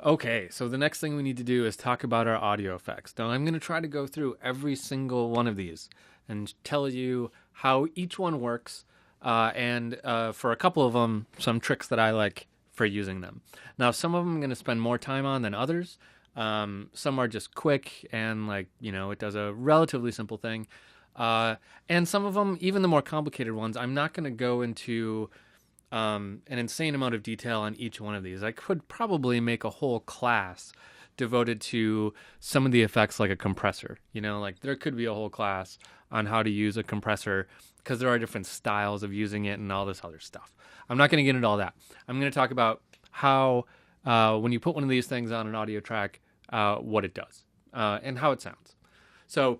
Okay, so the next thing we need to do is talk about our audio effects. Now, I'm going to try to go through every single one of these and tell you how each one works, and for a couple of them, some tricks that I like for using them. Now, some of them I'm going to spend more time on than others. Some are just quick and, like, it does a relatively simple thing. And some of them, even the more complicated ones, I'm not going to go into an insane amount of detail on each one of these. I could probably make a whole class devoted to some of the effects, like a compressor. Like there could be a whole class on how to use a compressor because there are different styles of using it and all this other stuff. I'm not going to get into all that. I'm going to talk about how when you put one of these things on an audio track, what it does and how it sounds. So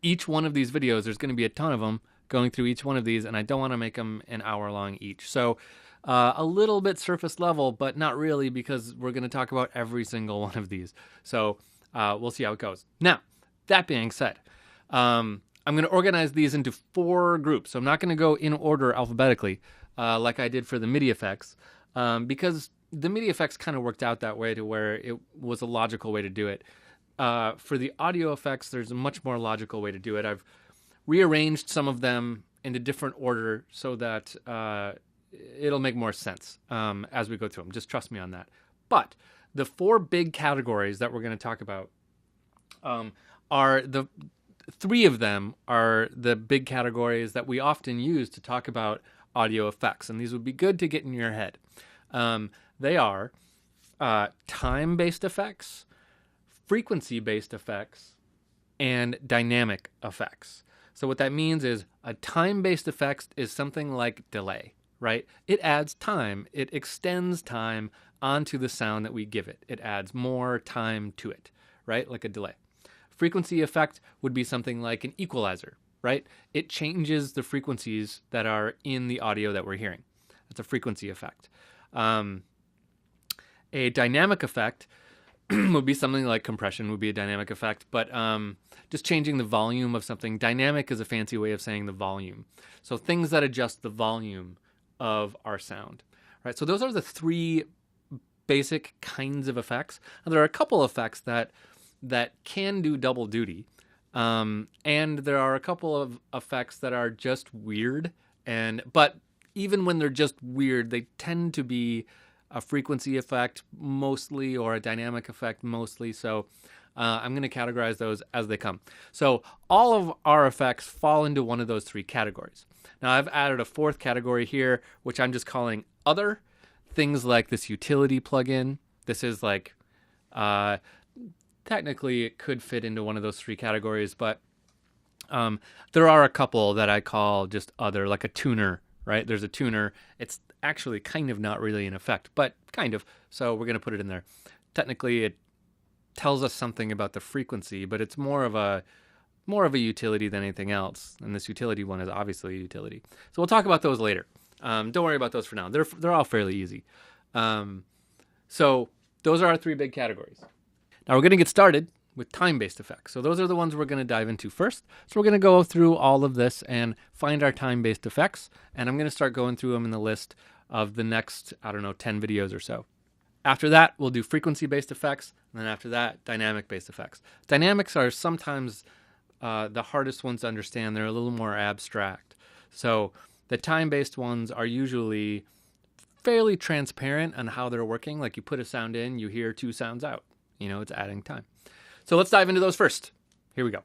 each one of these videos, there's going to be a ton of them going through each one of these, and I don't want to make them an hour long each. So a little bit surface level, but not really, because we're going to talk about every single one of these. So we'll see how it goes. Now, that being said, I'm going to organize these into 4 groups. So I'm not going to go in order alphabetically like I did for the MIDI effects, because the MIDI effects kind of worked out that way to where it was a logical way to do it. For the audio effects, there's a much more logical way to do it. I've rearranged some of them into different order so that it'll make more sense as we go through them. Just trust me on that. But the 4 big categories that we're going to talk about are 3 of them are the big categories that we often use to talk about audio effects, and these would be good to get in your head. They are time-based effects, frequency-based effects, and dynamic effects. So what that means is a time-based effect is something like delay, right? It adds time. It extends time onto the sound that we give it. It adds more time to it, right? Like a delay. Frequency effect would be something like an equalizer, right? It changes the frequencies that are in the audio that we're hearing. That's a frequency effect. A dynamic effect would be something like compression would be a dynamic effect, but just changing the volume of something. Dynamic is a fancy way of saying the volume. So things that adjust the volume of our sound, right? So those are the 3 basic kinds of effects. Now, there are a couple effects that can do double duty, and there are a couple of effects that are just weird. But even when they're just weird, they tend to be a frequency effect mostly, or a dynamic effect mostly. So I'm going to categorize those as they come. So all of our effects fall into one of those 3 categories. Now I've added a 4th category here, which I'm just calling other. Things like this utility plugin. This is like, technically it could fit into one of those 3 categories, but there are a couple that I call just other, like a tuner, right? There's a tuner. It's actually kind of not really an effect, but kind of. So we're going to put it in there. Technically, it tells us something about the frequency, but it's more of a utility than anything else. And this utility one is obviously a utility. So we'll talk about those later. Don't worry about those for now. They're all fairly easy. So those are our 3 big categories. Now we're going to get started with time-based effects. So those are the ones we're going to dive into first. So we're going to go through all of this and find our time-based effects. And I'm going to start going through them in the list of the next, 10 videos or so. After that, we'll do frequency-based effects. And then after that, dynamic-based effects. Dynamics are sometimes the hardest ones to understand. They're a little more abstract. So the time-based ones are usually fairly transparent on how they're working. Like you put a sound in, you hear 2 sounds out. It's adding time. So let's dive into those first. Here we go.